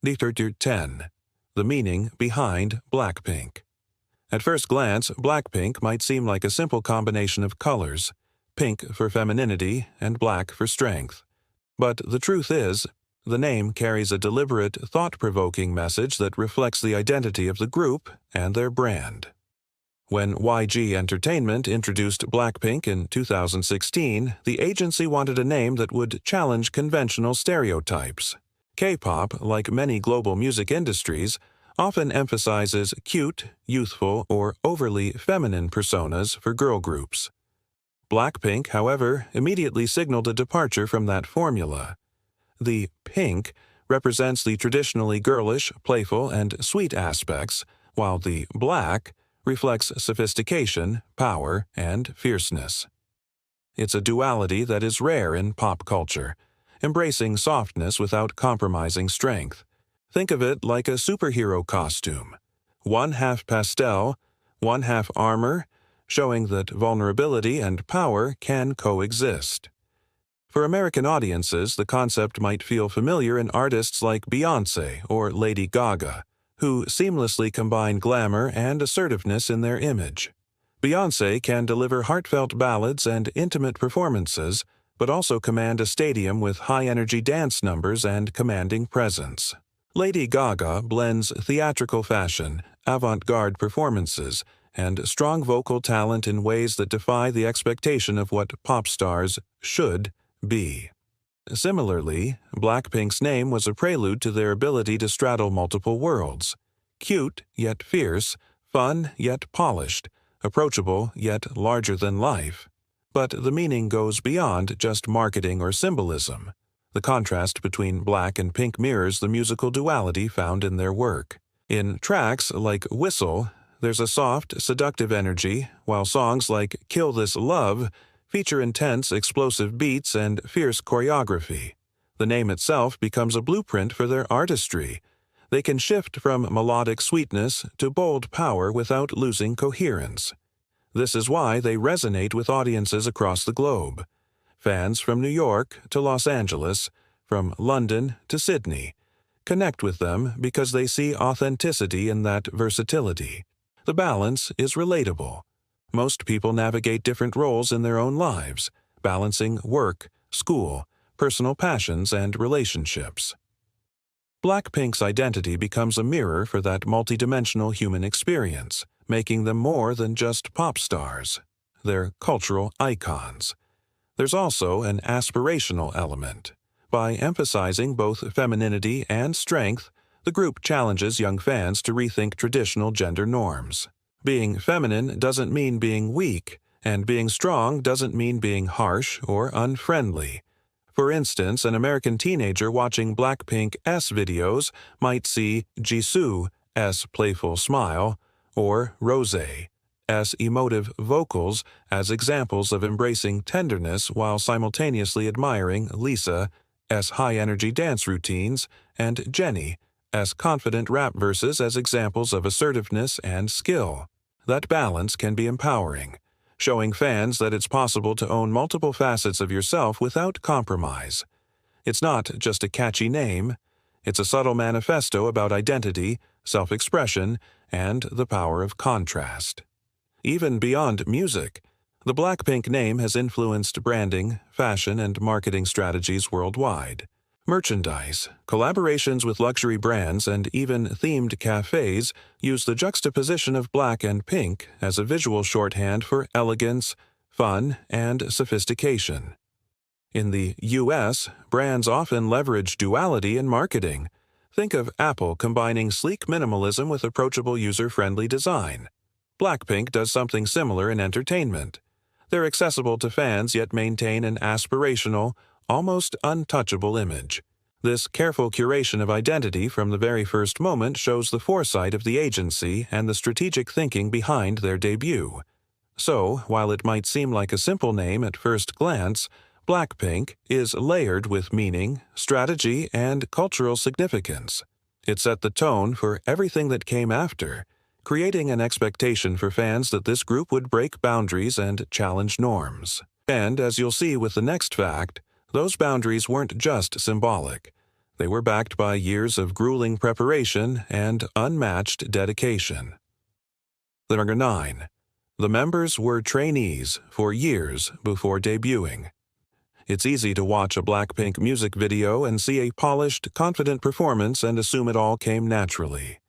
10. The meaning behind Blackpink. At first glance, Blackpink might seem like a simple combination of colors, pink for femininity and black for strength. But the truth is, the name carries a deliberate, thought-provoking message that reflects the identity of the group and their brand. When YG Entertainment introduced Blackpink in 2016, the agency wanted a name that would challenge conventional stereotypes. K-pop, like many global music industries, often emphasizes cute, youthful, or overly feminine personas for girl groups. Blackpink, however, immediately signaled a departure from that formula. The pink represents the traditionally girlish, playful, and sweet aspects, while the black reflects sophistication, power, and fierceness. It's a duality that is rare in pop culture, embracing softness without compromising strength. Think of it like a superhero costume. One half pastel, one half armor, showing that vulnerability and power can coexist. For American audiences, the concept might feel familiar in artists like Beyoncé or Lady Gaga, who seamlessly combine glamour and assertiveness in their image. Beyoncé can deliver heartfelt ballads and intimate performances, but also command a stadium with high-energy dance numbers and commanding presence. Lady Gaga blends theatrical fashion, avant-garde performances, and strong vocal talent in ways that defy the expectation of what pop stars should be. Similarly, Blackpink's name was a prelude to their ability to straddle multiple worlds. Cute yet fierce, fun yet polished, approachable yet larger than life. But the meaning goes beyond just marketing or symbolism. The contrast between black and pink mirrors the musical duality found in their work. In tracks like Whistle, there's a soft, seductive energy, while songs like Kill This Love feature intense, explosive beats and fierce choreography. The name itself becomes a blueprint for their artistry. They can shift from melodic sweetness to bold power without losing coherence. This is why they resonate with audiences across the globe. Fans from New York to Los Angeles, from London to Sydney, connect with them because they see authenticity in that versatility. The balance is relatable. Most people navigate different roles in their own lives, balancing work, school, personal passions, and relationships. Blackpink's identity becomes a mirror for that multidimensional human experience, making them more than just pop stars. They're cultural icons. There's also an aspirational element. By emphasizing both femininity and strength, the group challenges young fans to rethink traditional gender norms. Being feminine doesn't mean being weak, and being strong doesn't mean being harsh or unfriendly. For instance, an American teenager watching Blackpink's videos might see Jisoo's playful smile or Rosé's emotive vocals as examples of embracing tenderness while simultaneously admiring Lisa's high-energy dance routines and Jennie's confident rap verses as examples of assertiveness and skill. That balance can be empowering, showing fans that it's possible to own multiple facets of yourself without compromise. It's not just a catchy name, it's a subtle manifesto about identity, self-expression, and the power of contrast. Even beyond music, the Blackpink name has influenced branding, fashion, and marketing strategies worldwide. Merchandise, collaborations with luxury brands, and even themed cafes use the juxtaposition of black and pink as a visual shorthand for elegance, fun, and sophistication. In the U.S., brands often leverage duality in marketing. Think of Apple combining sleek minimalism with approachable user-friendly design. Blackpink does something similar in entertainment. They're accessible to fans yet maintain an aspirational, almost untouchable image. This careful curation of identity from the very first moment shows the foresight of the agency and the strategic thinking behind their debut. So, while it might seem like a simple name at first glance, Blackpink is layered with meaning, strategy, and cultural significance. It set the tone for everything that came after, creating an expectation for fans that this group would break boundaries and challenge norms. And, as you'll see with the next fact, those boundaries weren't just symbolic. They were backed by years of grueling preparation and unmatched dedication. Number 9. The members were trainees for years before debuting. It's easy to watch a Blackpink music video and see a polished, confident performance and assume it all came naturally.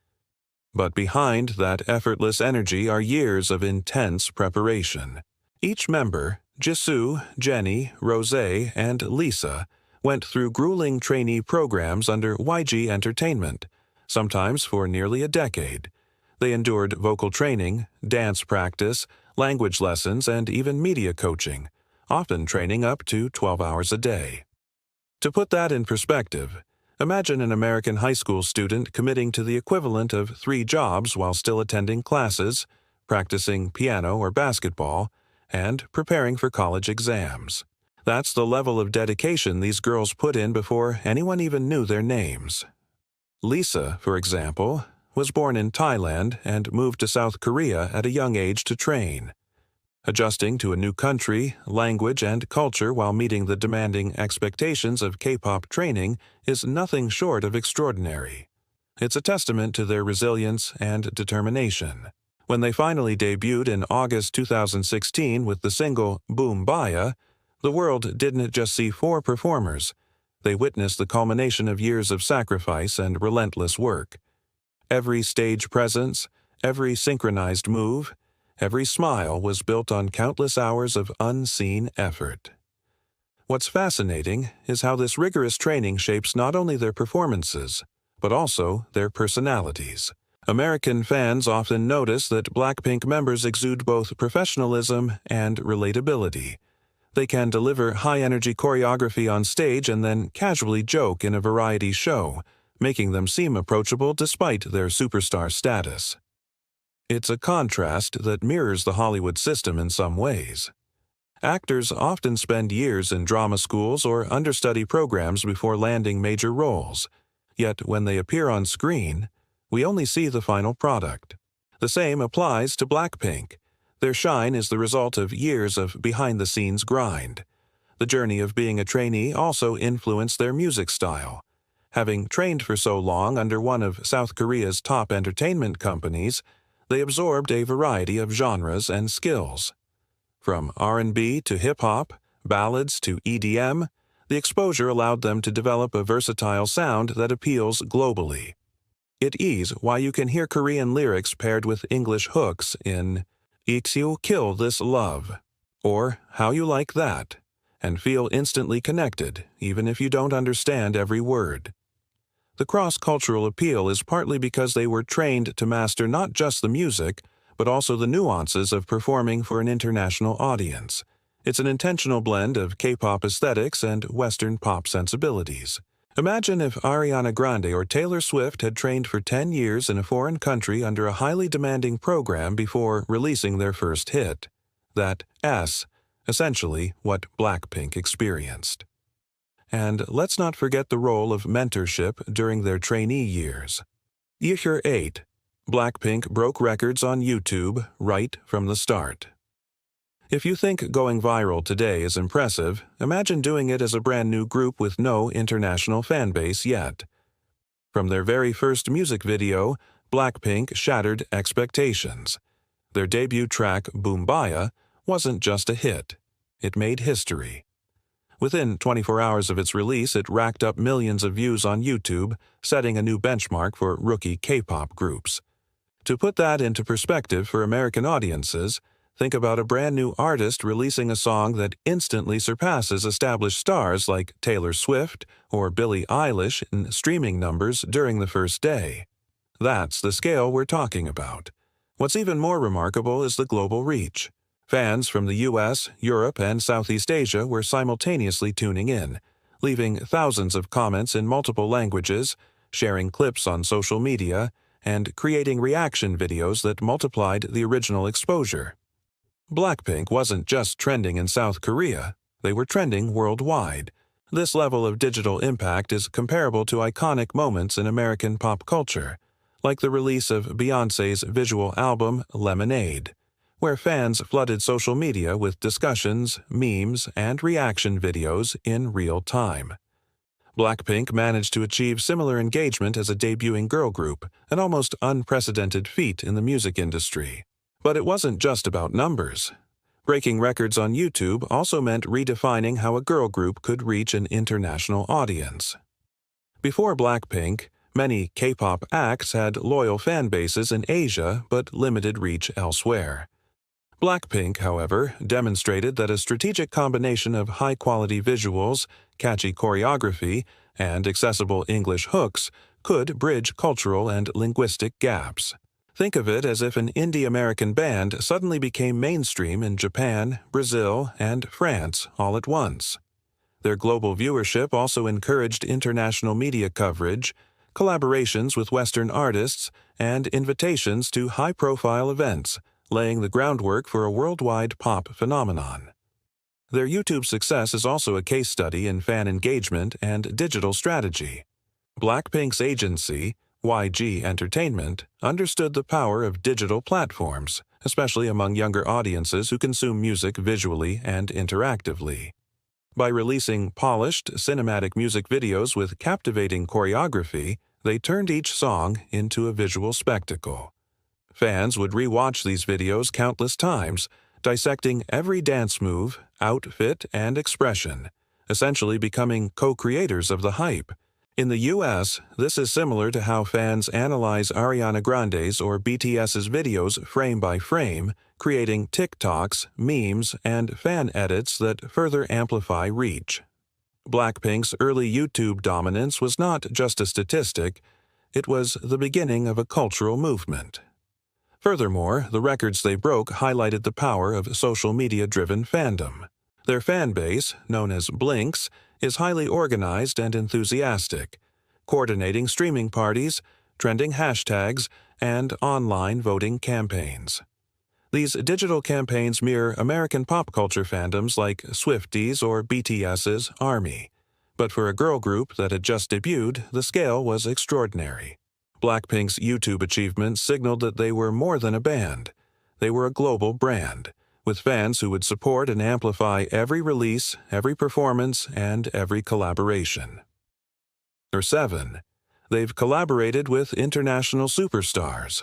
But behind that effortless energy are years of intense preparation. Each member, Jisoo, Jennie, Rosé, and Lisa, went through grueling trainee programs under YG Entertainment, sometimes for nearly a decade. They endured vocal training, dance practice, language lessons, and even media coaching, often training up to 12 hours a day. To put that in perspective, imagine an American high school student committing to the equivalent of 3 jobs while still attending classes, practicing piano or basketball, and preparing for college exams. That's the level of dedication these girls put in before anyone even knew their names. Lisa, for example, was born in Thailand and moved to South Korea at a young age to train. Adjusting to a new country, language, and culture while meeting the demanding expectations of K-pop training is nothing short of extraordinary. It's a testament to their resilience and determination. When they finally debuted in August 2016 with the single Boom Baya, the world didn't just see 4 performers. They witnessed the culmination of years of sacrifice and relentless work. Every stage presence, every synchronized move, every smile was built on countless hours of unseen effort. What's fascinating is how this rigorous training shapes not only their performances, but also their personalities. American fans often notice that Blackpink members exude both professionalism and relatability. They can deliver high-energy choreography on stage and then casually joke in a variety show, making them seem approachable despite their superstar status. It's a contrast that mirrors the Hollywood system in some ways. Actors often spend years in drama schools or understudy programs before landing major roles, yet when they appear on screen, we only see the final product. The same applies to Blackpink. Their shine is the result of years of behind-the-scenes grind. The journey of being a trainee also influenced their music style. Having trained for so long under one of South Korea's top entertainment companies, they absorbed a variety of genres and skills. From R&B to hip-hop, ballads to EDM, the exposure allowed them to develop a versatile sound that appeals globally. It is why you can hear Korean lyrics paired with English hooks in "Iksil Kill This Love" or "How You Like That," and feel instantly connected, even if you don't understand every word. The cross-cultural appeal is partly because they were trained to master not just the music, but also the nuances of performing for an international audience. It's an intentional blend of K-pop aesthetics and Western pop sensibilities. Imagine if Ariana Grande or Taylor Swift had trained for 10 years in a foreign country under a highly demanding program before releasing their first hit. That S, essentially what Blackpink experienced. And let's not forget the role of mentorship during their trainee years. Year 8. Blackpink broke records on YouTube right from the start. If you think going viral today is impressive, imagine doing it as a brand new group with no international fanbase yet. From their very first music video, Blackpink shattered expectations. Their debut track, Boom Baya, wasn't just a hit. It made history. Within 24 hours of its release, it racked up millions of views on YouTube, setting a new benchmark for rookie K-pop groups. To put that into perspective for American audiences, think about a brand new artist releasing a song that instantly surpasses established stars like Taylor Swift or Billie Eilish in streaming numbers during the first day. That's the scale we're talking about. What's even more remarkable is the global reach. Fans from the US, Europe, and Southeast Asia were simultaneously tuning in, leaving thousands of comments in multiple languages, sharing clips on social media, and creating reaction videos that multiplied the original exposure. Blackpink wasn't just trending in South Korea, they were trending worldwide. This level of digital impact is comparable to iconic moments in American pop culture, like the release of Beyoncé's visual album Lemonade, where fans flooded social media with discussions, memes, and reaction videos in real time. Blackpink managed to achieve similar engagement as a debuting girl group, an almost unprecedented feat in the music industry. But it wasn't just about numbers. Breaking records on YouTube also meant redefining how a girl group could reach an international audience. Before Blackpink, many K-pop acts had loyal fan bases in Asia but limited reach elsewhere. Blackpink, however, demonstrated that a strategic combination of high-quality visuals, catchy choreography, and accessible English hooks could bridge cultural and linguistic gaps. Think of it as if an indie-American band suddenly became mainstream in Japan, Brazil, and France all at once. Their global viewership also encouraged international media coverage, collaborations with Western artists, and invitations to high-profile events, laying the groundwork for a worldwide pop phenomenon. Their YouTube success is also a case study in fan engagement and digital strategy. Blackpink's agency, YG Entertainment, understood the power of digital platforms, especially among younger audiences who consume music visually and interactively. By releasing polished, cinematic music videos with captivating choreography, they turned each song into a visual spectacle. Fans would re-watch these videos countless times, dissecting every dance move, outfit, and expression, essentially becoming co-creators of the hype. In the US, this is similar to how fans analyze Ariana Grande's or BTS's videos frame by frame, creating TikToks, memes, and fan edits that further amplify reach. Blackpink's early YouTube dominance was not just a statistic, it was the beginning of a cultural movement. Furthermore, the records they broke highlighted the power of social media-driven fandom. Their fan base, known as Blinks, is highly organized and enthusiastic, coordinating streaming parties, trending hashtags, and online voting campaigns. These digital campaigns mirror American pop culture fandoms like Swifties or BTS's ARMY. But for a girl group that had just debuted, the scale was extraordinary. Blackpink's YouTube achievements signaled that they were more than a band. They were a global brand, with fans who would support and amplify every release, every performance, and every collaboration. 7. They've collaborated with international superstars.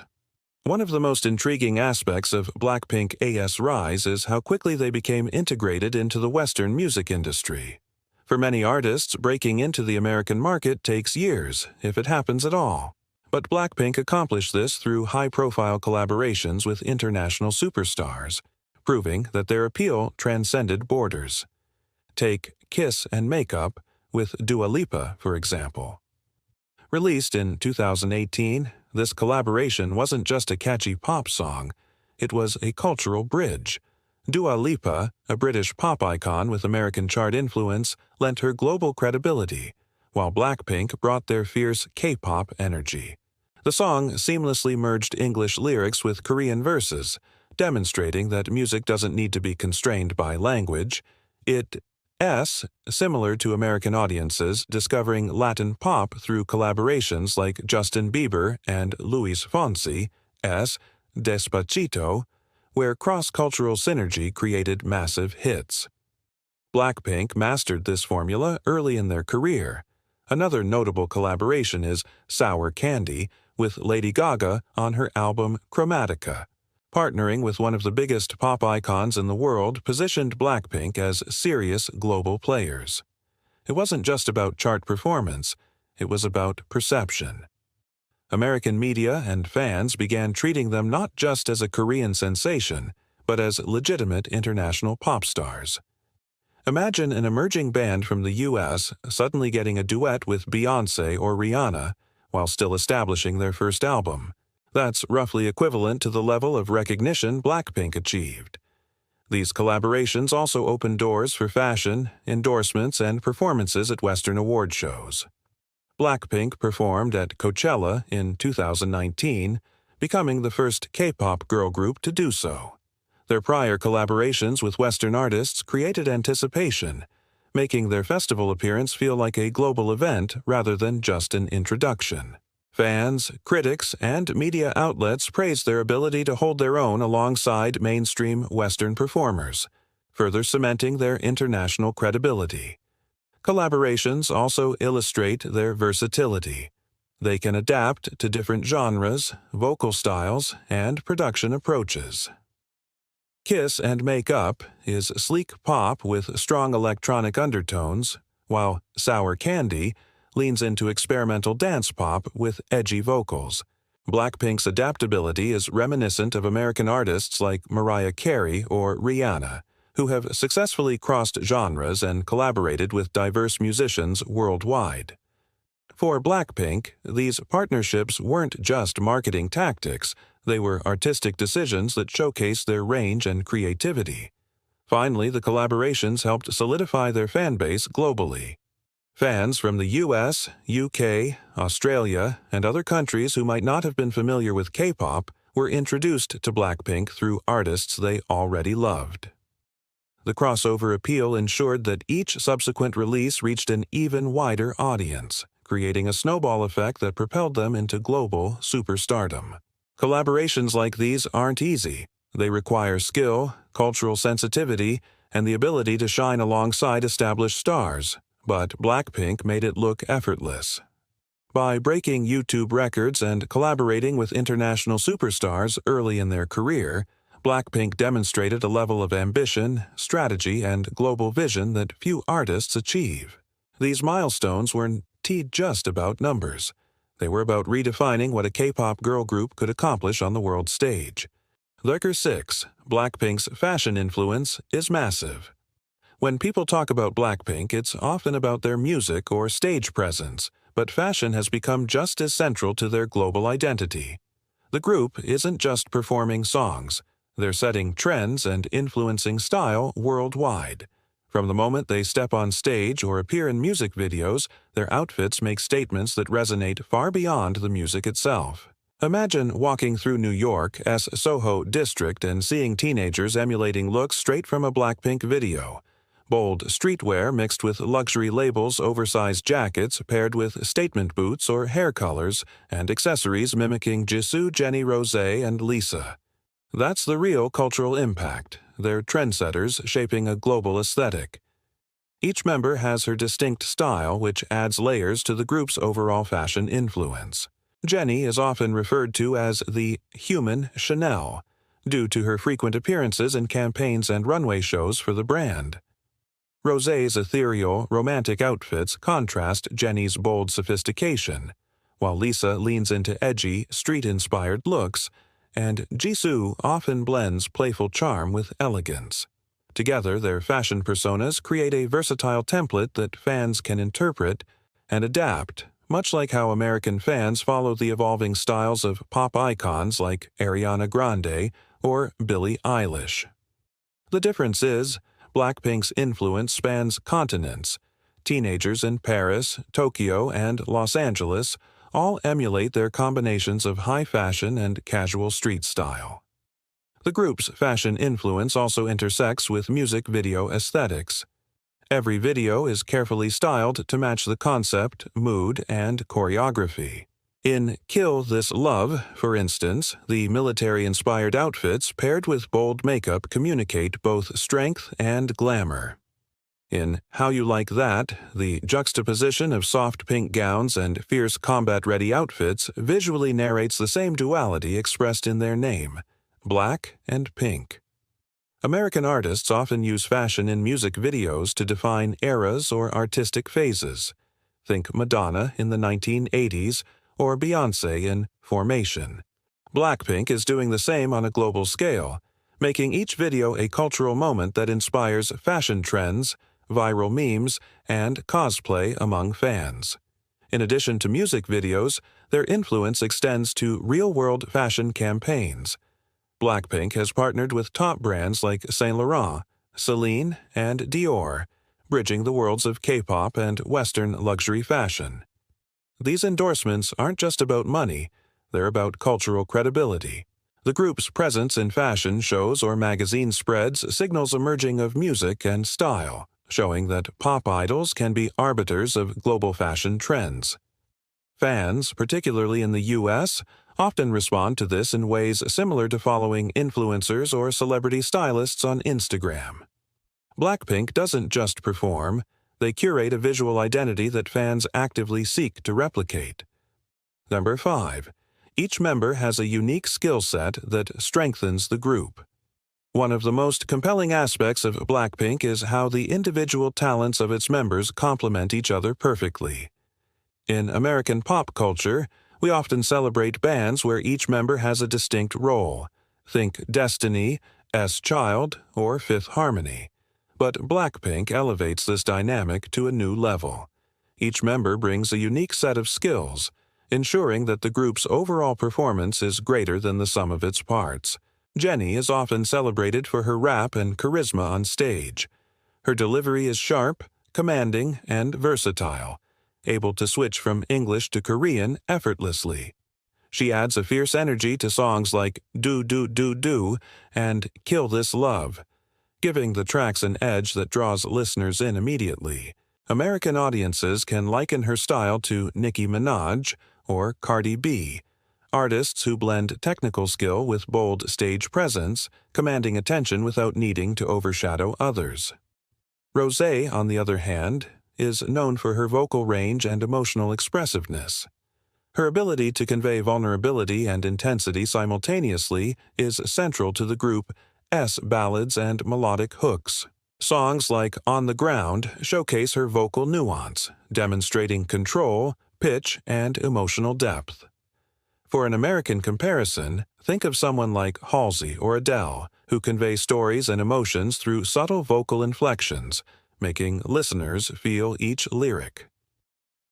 One of the most intriguing aspects of Blackpink AS rise is how quickly they became integrated into the Western music industry. For many artists, breaking into the American market takes years, if it happens at all. But Blackpink accomplished this through high-profile collaborations with international superstars, proving that their appeal transcended borders. Take Kiss and Makeup with Dua Lipa, for example. Released in 2018, this collaboration wasn't just a catchy pop song, it was a cultural bridge. Dua Lipa, a British pop icon with American chart influence, lent her global credibility, while Blackpink brought their fierce K-pop energy. The song seamlessly merged English lyrics with Korean verses, demonstrating that music doesn't need to be constrained by language. Similar to American audiences discovering Latin pop through collaborations like Justin Bieber and Luis Fonsi, Despacito, where cross-cultural synergy created massive hits. Blackpink mastered this formula early in their career. Another notable collaboration is Sour Candy with Lady Gaga on her album Chromatica. Partnering with one of the biggest pop icons in the world positioned Blackpink as serious global players. It wasn't just about chart performance, it was about perception. American media and fans began treating them not just as a Korean sensation, but as legitimate international pop stars. Imagine an emerging band from the US suddenly getting a duet with Beyoncé or Rihanna while still establishing their first album. That's roughly equivalent to the level of recognition Blackpink achieved. These collaborations also opened doors for fashion, endorsements, and performances at Western award shows. Blackpink performed at Coachella in 2019, becoming the first K-pop girl group to do so. Their prior collaborations with Western artists created anticipation, making their festival appearance feel like a global event rather than just an introduction. Fans, critics, and media outlets praised their ability to hold their own alongside mainstream Western performers, further cementing their international credibility. Collaborations also illustrate their versatility. They can adapt to different genres, vocal styles, and production approaches. Kiss and Make Up is sleek pop with strong electronic undertones, while Sour Candy leans into experimental dance pop with edgy vocals. Blackpink's adaptability is reminiscent of American artists like Mariah Carey or Rihanna, who have successfully crossed genres and collaborated with diverse musicians worldwide. For Blackpink, these partnerships weren't just marketing tactics, they were artistic decisions that showcased their range and creativity. Finally, the collaborations helped solidify their fanbase globally. Fans from the US, UK, Australia, and other countries who might not have been familiar with K-pop were introduced to Blackpink through artists they already loved. The crossover appeal ensured that each subsequent release reached an even wider audience, creating a snowball effect that propelled them into global superstardom. Collaborations like these aren't easy. They require skill, cultural sensitivity, and the ability to shine alongside established stars, but Blackpink made it look effortless. By breaking YouTube records and collaborating with international superstars early in their career, Blackpink demonstrated a level of ambition, strategy, and global vision that few artists achieve. These milestones weren't just about numbers. They were about redefining what a K-pop girl group could accomplish on the world stage. Lurker 6, Blackpink's fashion influence is massive. When people talk about Blackpink, it's often about their music or stage presence, but fashion has become just as central to their global identity. The group isn't just performing songs. They're setting trends and influencing style worldwide. From the moment they step on stage or appear in music videos, their outfits make statements that resonate far beyond the music itself. Imagine walking through New York's Soho district and seeing teenagers emulating looks straight from a Blackpink video. Bold streetwear mixed with luxury labels, oversized jackets paired with statement boots or hair colors, and accessories mimicking Jisoo, Jennie, Rosé, and Lisa. That's the real cultural impact. They're trendsetters shaping a global aesthetic. Each member has her distinct style, which adds layers to the group's overall fashion influence. Jennie is often referred to as the human Chanel, due to her frequent appearances in campaigns and runway shows for the brand. Rosé's ethereal, romantic outfits contrast Jennie's bold sophistication, while Lisa leans into edgy, street-inspired looks, and Jisoo often blends playful charm with elegance. Together, their fashion personas create a versatile template that fans can interpret and adapt, much like how American fans follow the evolving styles of pop icons like Ariana Grande or Billie Eilish. The difference is, Blackpink's influence spans continents. Teenagers in Paris, Tokyo, and Los Angeles all emulate their combinations of high fashion and casual street style. The group's fashion influence also intersects with music video aesthetics. Every video is carefully styled to match the concept, mood, and choreography. In Kill This Love, for instance, the military-inspired outfits paired with bold makeup communicate both strength and glamour. In How You Like That, the juxtaposition of soft pink gowns and fierce combat-ready outfits visually narrates the same duality expressed in their name, black and pink. American artists often use fashion in music videos to define eras or artistic phases. Think Madonna in the 1980s or Beyoncé in Formation. Blackpink is doing the same on a global scale, making each video a cultural moment that inspires fashion trends, viral memes, and cosplay among fans. In addition to music videos, their influence extends to real-world fashion campaigns. Blackpink has partnered with top brands like Saint Laurent, Celine, and Dior, bridging the worlds of K-pop and Western luxury fashion. These endorsements aren't just about money, they're about cultural credibility. The group's presence in fashion shows or magazine spreads signals a merging of music and style, showing that pop idols can be arbiters of global fashion trends. Fans, particularly in the US, often respond to this in ways similar to following influencers or celebrity stylists on Instagram. Blackpink doesn't just perform, They curate a visual identity that fans actively seek to replicate. Number 5. Each member has a unique skill set that strengthens the group. One of the most compelling aspects of Blackpink is how the individual talents of its members complement each other perfectly. In American pop culture, we often celebrate bands where each member has a distinct role. Think Destiny, S-Child, or Fifth Harmony. But Blackpink elevates this dynamic to a new level. Each member brings a unique set of skills, ensuring that the group's overall performance is greater than the sum of its parts. Jennie is often celebrated for her rap and charisma on stage. Her delivery is sharp, commanding, and versatile, able to switch from English to Korean effortlessly. She adds a fierce energy to songs like Do Do Do Do and Kill This Love, giving the tracks an edge that draws listeners in immediately. American audiences can liken her style to Nicki Minaj or Cardi B, artists who blend technical skill with bold stage presence, commanding attention without needing to overshadow others. Rosé, on the other hand, is known for her vocal range and emotional expressiveness. Her ability to convey vulnerability and intensity simultaneously is central to the group's ballads and melodic hooks. Songs like On the Ground showcase her vocal nuance, demonstrating control, pitch, and emotional depth. For an American comparison, think of someone like Halsey or Adele, who convey stories and emotions through subtle vocal inflections, making listeners feel each lyric.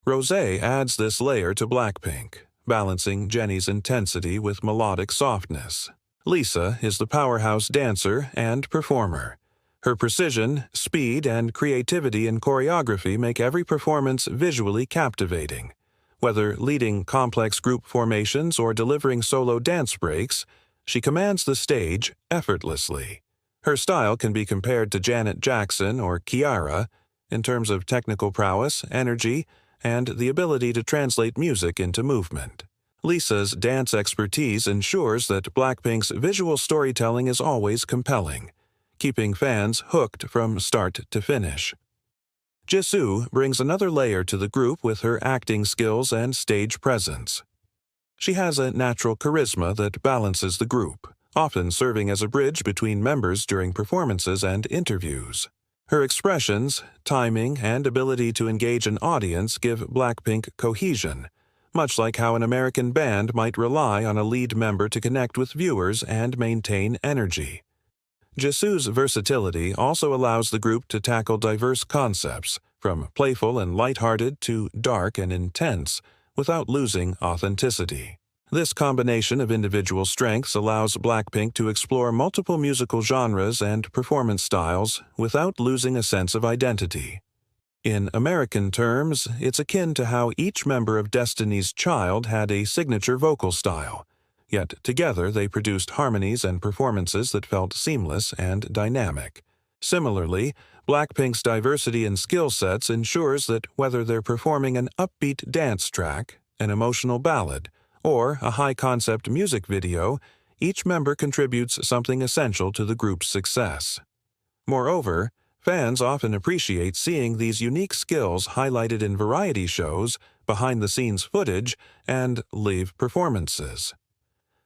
Rosé adds this layer to Blackpink, balancing Jennie's intensity with melodic softness. Lisa is the powerhouse dancer and performer. Her precision, speed, and creativity in choreography make every performance visually captivating. Whether leading complex group formations or delivering solo dance breaks, she commands the stage effortlessly. Her style can be compared to Janet Jackson or Ciara in terms of technical prowess, energy, and the ability to translate music into movement. Lisa's dance expertise ensures that Blackpink's visual storytelling is always compelling, keeping fans hooked from start to finish. Jisoo brings another layer to the group with her acting skills and stage presence. She has a natural charisma that balances the group, often serving as a bridge between members during performances and interviews. Her expressions, timing, and ability to engage an audience give Blackpink cohesion, much like how an American band might rely on a lead member to connect with viewers and maintain energy. Jisoo's versatility also allows the group to tackle diverse concepts, from playful and lighthearted to dark and intense, without losing authenticity. This combination of individual strengths allows Blackpink to explore multiple musical genres and performance styles without losing a sense of identity. In American terms, it's akin to how each member of Destiny's Child had a signature vocal style, yet together they produced harmonies and performances that felt seamless and dynamic. Similarly, Blackpink's diversity in skill sets ensures that whether they're performing an upbeat dance track, an emotional ballad, or a high-concept music video, each member contributes something essential to the group's success. Moreover, fans often appreciate seeing these unique skills highlighted in variety shows, behind-the-scenes footage, and live performances.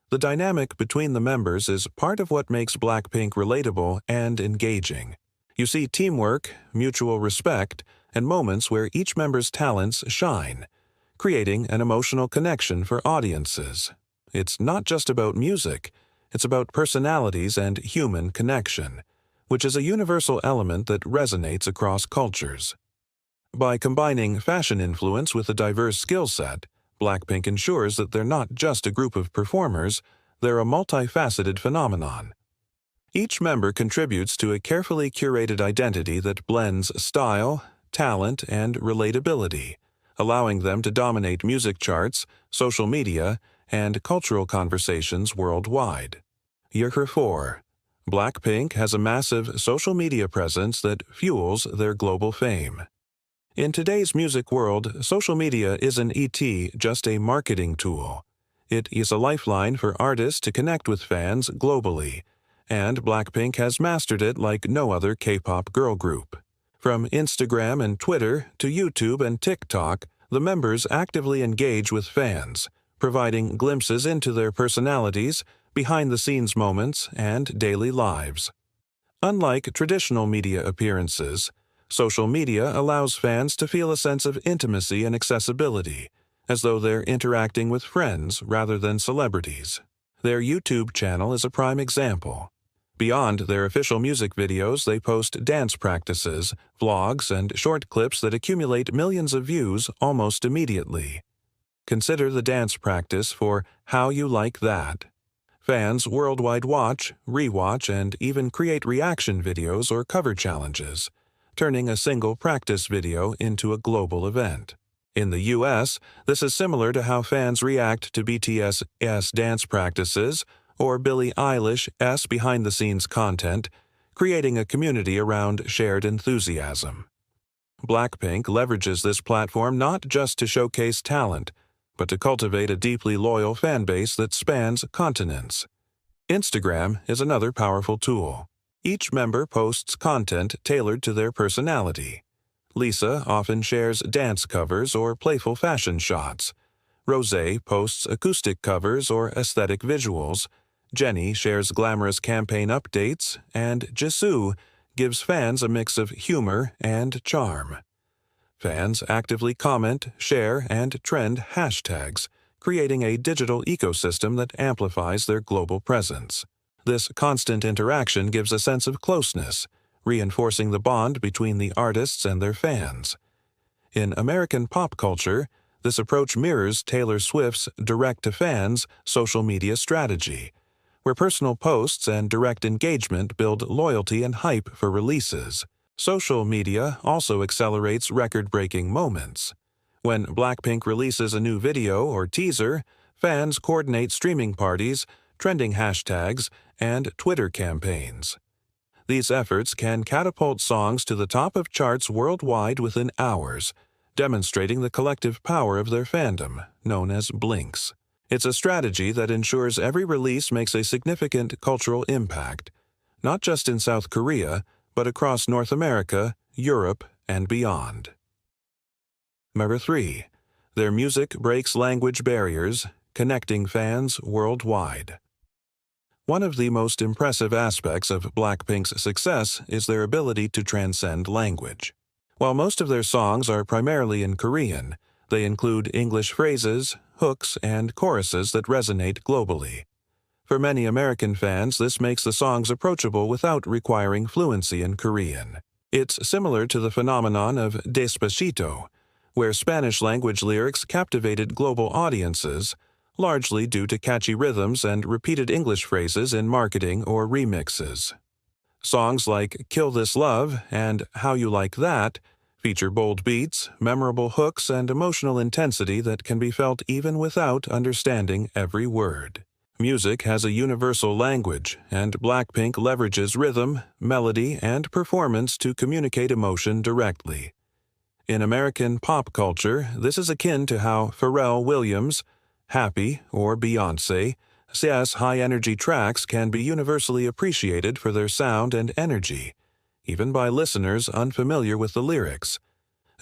The dynamic between the members is part of what makes Blackpink relatable and engaging. You see teamwork, mutual respect, and moments where each member's talents shine, creating an emotional connection for audiences. It's not just about music, it's about personalities and human connection, which is a universal element that resonates across cultures. By combining fashion influence with a diverse skill set, Blackpink ensures that they're not just a group of performers, they're a multifaceted phenomenon. Each member contributes to a carefully curated identity that blends style, talent, and relatability, allowing them to dominate music charts, social media, and cultural conversations worldwide. Year 4. Blackpink has a massive social media presence that fuels their global fame. In today's music world, social media isn't just a marketing tool. It is a lifeline for artists to connect with fans globally, and Blackpink has mastered it like no other K-pop girl group. From Instagram and Twitter to YouTube and TikTok, the members actively engage with fans, providing glimpses into their personalities, behind-the-scenes moments, and daily lives. Unlike traditional media appearances, social media allows fans to feel a sense of intimacy and accessibility, as though they're interacting with friends rather than celebrities. Their YouTube channel is a prime example. Beyond their official music videos, they post dance practices, vlogs, and short clips that accumulate millions of views almost immediately. Consider the dance practice for How You Like That. Fans worldwide watch, rewatch, and even create reaction videos or cover challenges, turning a single practice video into a global event. In the US, this is similar to how fans react to BTS's dance practices or Billie Eilish's behind-the-scenes content, creating a community around shared enthusiasm. Blackpink leverages this platform not just to showcase talent, but to cultivate a deeply loyal fan base that spans continents. Instagram is another powerful tool. Each member posts content tailored to their personality. Lisa often shares dance covers or playful fashion shots. Rosé posts acoustic covers or aesthetic visuals. Jennie shares glamorous campaign updates, and Jisoo gives fans a mix of humor and charm. Fans actively comment, share, and trend hashtags, creating a digital ecosystem that amplifies their global presence. This constant interaction gives a sense of closeness, reinforcing the bond between the artists and their fans. In American pop culture, this approach mirrors Taylor Swift's direct-to-fans social media strategy, where personal posts and direct engagement build loyalty and hype for releases. Social media also accelerates record-breaking moments. When Blackpink releases a new video or teaser, fans coordinate streaming parties, trending hashtags, and Twitter campaigns. These efforts can catapult songs to the top of charts worldwide within hours, demonstrating the collective power of their fandom, known as blinks. It's a strategy that ensures every release makes a significant cultural impact, not just in South Korea, but across North America, Europe, and beyond. Number 3. Their music breaks language barriers, connecting fans worldwide. One of the most impressive aspects of Blackpink's success is their ability to transcend language. While most of their songs are primarily in Korean, they include English phrases, hooks, and choruses that resonate globally. For many American fans, this makes the songs approachable without requiring fluency in Korean. It's similar to the phenomenon of Despacito, where Spanish-language lyrics captivated global audiences, largely due to catchy rhythms and repeated English phrases in marketing or remixes. Songs like Kill This Love and How You Like That feature bold beats, memorable hooks, and emotional intensity that can be felt even without understanding every word. Music has a universal language, and Blackpink leverages rhythm, melody, and performance to communicate emotion directly. In American pop culture, this is akin to how Pharrell Williams, Happy, or Beyoncé's high-energy tracks can be universally appreciated for their sound and energy, even by listeners unfamiliar with the lyrics.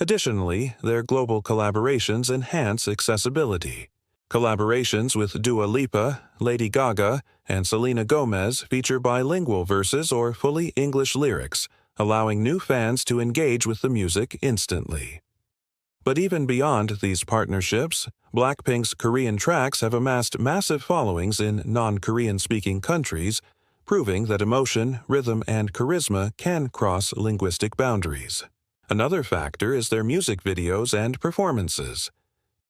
Additionally, their global collaborations enhance accessibility. Collaborations with Dua Lipa, Lady Gaga, and Selena Gomez feature bilingual verses or fully English lyrics, allowing new fans to engage with the music instantly. But even beyond these partnerships, Blackpink's Korean tracks have amassed massive followings in non-Korean-speaking countries, proving that emotion, rhythm, and charisma can cross linguistic boundaries. Another factor is their music videos and performances.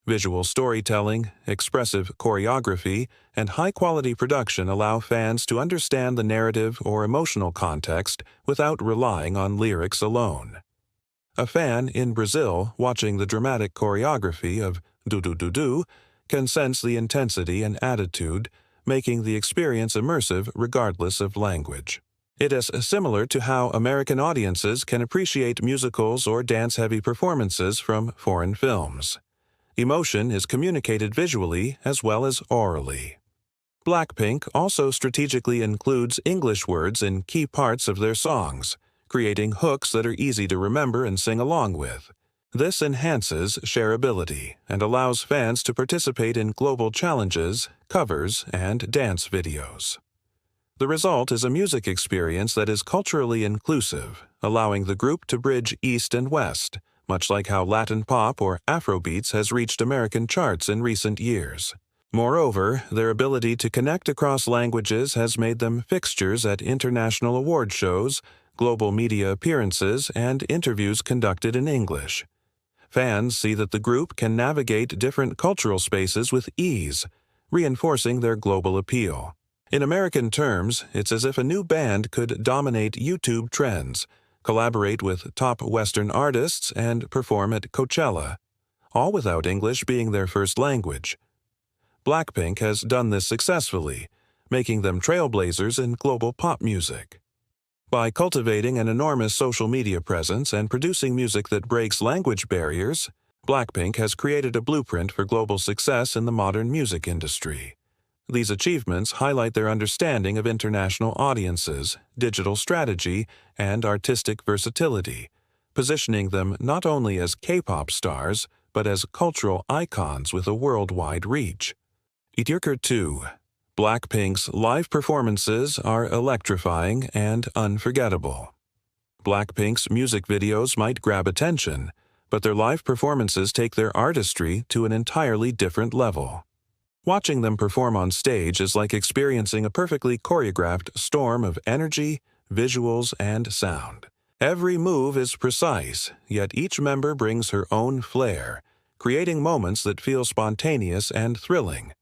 Visual storytelling, expressive choreography, and high-quality production allow fans to understand the narrative or emotional context without relying on lyrics alone. A fan in Brazil watching the dramatic choreography of Do Do Do Do can sense the intensity and attitude, making the experience immersive regardless of language. It is similar to how American audiences can appreciate musicals or dance-heavy performances from foreign films. Emotion is communicated visually as well as orally. Blackpink also strategically includes English words in key parts of their songs, creating hooks that are easy to remember and sing along with. This enhances shareability and allows fans to participate in global challenges, covers, and dance videos. The result is a music experience that is culturally inclusive, allowing the group to bridge East and West, much like how Latin pop or Afrobeats has reached American charts in recent years. Moreover, their ability to connect across languages has made them fixtures at international award shows, global media appearances, and interviews conducted in English. Fans see that the group can navigate different cultural spaces with ease, reinforcing their global appeal. In American terms, it's as if a new band could dominate YouTube trends, collaborate with top Western artists, and perform at Coachella, all without English being their first language. Blackpink has done this successfully, making them trailblazers in global pop music. By cultivating an enormous social media presence and producing music that breaks language barriers, Blackpink has created a blueprint for global success in the modern music industry. These achievements highlight their understanding of international audiences, digital strategy, and artistic versatility, positioning them not only as K-pop stars, but as cultural icons with a worldwide reach. Itinerary 2. Blackpink's live performances are electrifying and unforgettable. Blackpink's music videos might grab attention, but their live performances take their artistry to an entirely different level. Watching them perform on stage is like experiencing a perfectly choreographed storm of energy, visuals, and sound. Every move is precise, yet each member brings her own flair, creating moments that feel spontaneous and thrilling.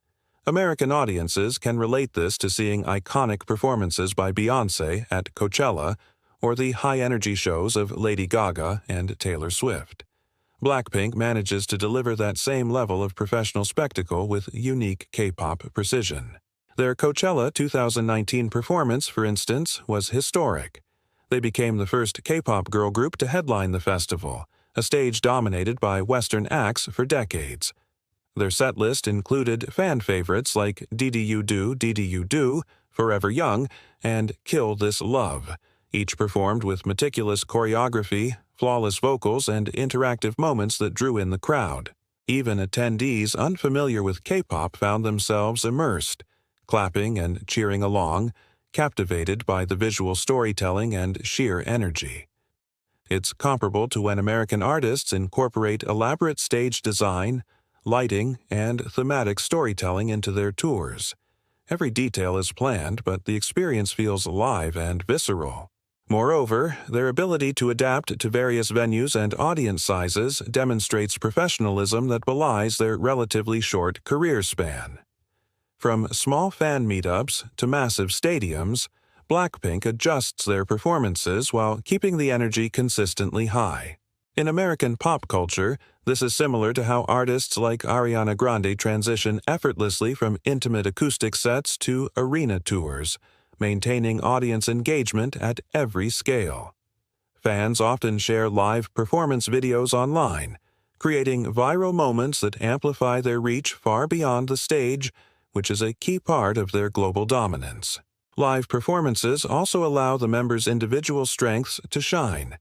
American audiences can relate this to seeing iconic performances by Beyoncé at Coachella or the high-energy shows of Lady Gaga and Taylor Swift. Blackpink manages to deliver that same level of professional spectacle with unique K-pop precision. Their Coachella 2019 performance, for instance, was historic. They became the first K-pop girl group to headline the festival, a stage dominated by Western acts for decades. Their setlist included fan favorites like Didi You Do, Forever Young, and Kill This Love, each performed with meticulous choreography, flawless vocals, and interactive moments that drew in the crowd. Even attendees unfamiliar with K-pop found themselves immersed, clapping and cheering along, captivated by the visual storytelling and sheer energy. It's comparable to when American artists incorporate elaborate stage design, lighting, and thematic storytelling into their tours. Every detail is planned, but the experience feels alive and visceral. Moreover, their ability to adapt to various venues and audience sizes demonstrates professionalism that belies their relatively short career span. From small fan meetups to massive stadiums, Blackpink adjusts their performances while keeping the energy consistently high. In American pop culture, this is similar to how artists like Ariana Grande transition effortlessly from intimate acoustic sets to arena tours, maintaining audience engagement at every scale. Fans often share live performance videos online, creating viral moments that amplify their reach far beyond the stage, which is a key part of their global dominance. Live performances also allow the members' individual strengths to shine.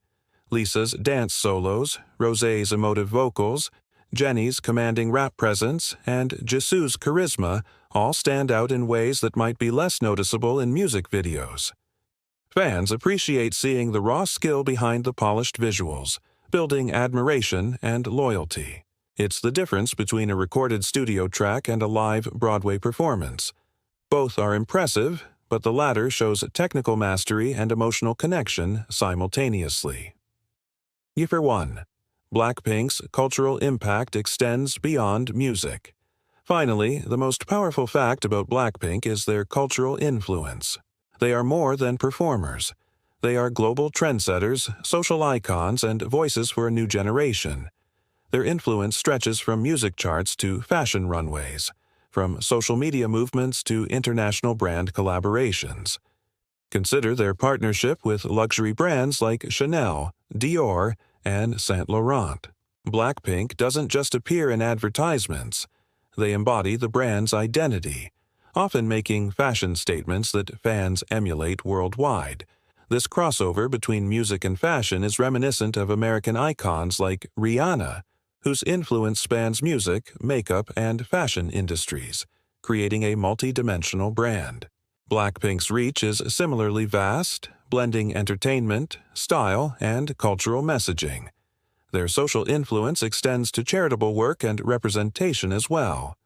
Lisa's dance solos, Rosé's emotive vocals, Jennie's commanding rap presence, and Jisoo's charisma all stand out in ways that might be less noticeable in music videos. Fans appreciate seeing the raw skill behind the polished visuals, building admiration and loyalty. It's the difference between a recorded studio track and a live Broadway performance. Both are impressive, but the latter shows technical mastery and emotional connection simultaneously. Itinerary 1. Blackpink's cultural impact extends beyond music. Finally, the most powerful fact about Blackpink is their cultural influence. They are more than performers. They are global trendsetters, social icons, and voices for a new generation. Their influence stretches from music charts to fashion runways, from social media movements to international brand collaborations. Consider their partnership with luxury brands like Chanel, Dior, and Saint Laurent. Blackpink doesn't just appear in advertisements. They embody the brand's identity, often making fashion statements that fans emulate worldwide. This crossover between music and fashion is reminiscent of American icons like Rihanna, whose influence spans music, makeup, and fashion industries, creating a multi-dimensional brand. Blackpink's reach is similarly vast, blending entertainment, style, and cultural messaging. Their social influence extends to charitable work and representation as well.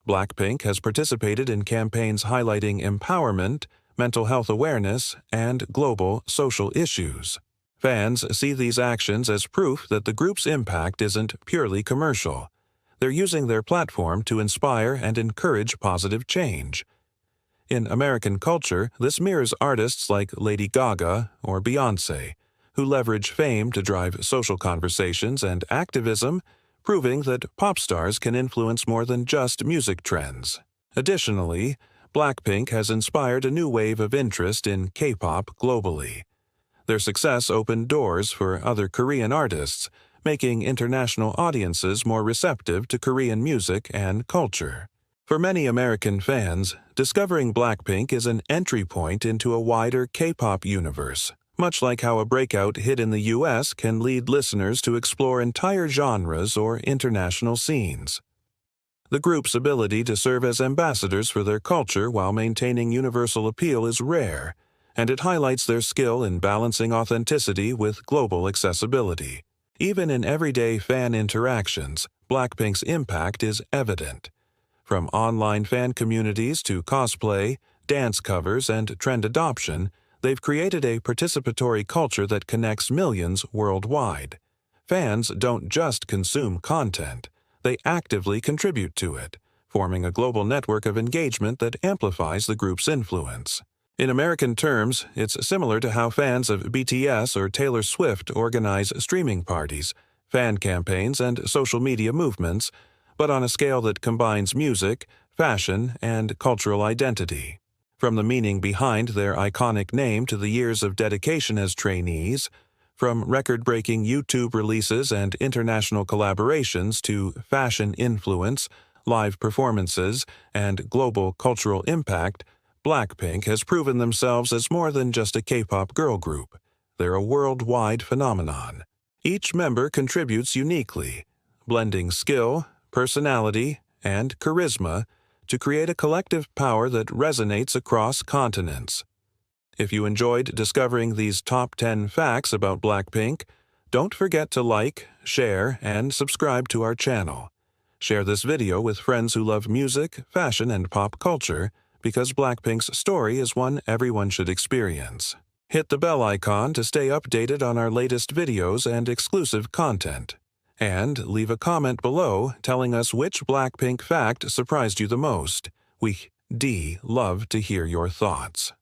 Blackpink has participated in campaigns highlighting empowerment, mental health awareness, and global social issues. Fans see these actions as proof that the group's impact isn't purely commercial. They're using their platform to inspire and encourage positive change. In American culture, this mirrors artists like Lady Gaga or Beyoncé, who leverage fame to drive social conversations and activism, proving that pop stars can influence more than just music trends. Additionally, Blackpink has inspired a new wave of interest in K-pop globally. Their success opened doors for other Korean artists, making international audiences more receptive to Korean music and culture. For many American fans, discovering Blackpink is an entry point into a wider K-pop universe, much like how a breakout hit in the US can lead listeners to explore entire genres or international scenes. The group's ability to serve as ambassadors for their culture while maintaining universal appeal is rare, and it highlights their skill in balancing authenticity with global accessibility. Even in everyday fan interactions, Blackpink's impact is evident. From online fan communities to cosplay, dance covers, and trend adoption, they've created a participatory culture that connects millions worldwide. Fans don't just consume content, they actively contribute to it, forming a global network of engagement that amplifies the group's influence. In American terms, it's similar to how fans of BTS or Taylor Swift organize streaming parties, fan campaigns, and social media movements, but on a scale that combines music, fashion, and cultural identity. From the meaning behind their iconic name to the years of dedication as trainees, from record-breaking YouTube releases and international collaborations to fashion influence, live performances, and global cultural impact, Blackpink has proven themselves as more than just a K-pop girl group. They're a worldwide phenomenon. Each member contributes uniquely, blending skill, personality, and charisma to create a collective power that resonates across continents. If you enjoyed discovering these top 10 facts about Blackpink, don't forget to like, share, and subscribe to our channel. Share this video with friends who love music, fashion, and pop culture, because Blackpink's story is one everyone should experience. Hit the bell icon to stay updated on our latest videos and exclusive content. And leave a comment below telling us which Blackpink fact surprised you the most. We'd love to hear your thoughts.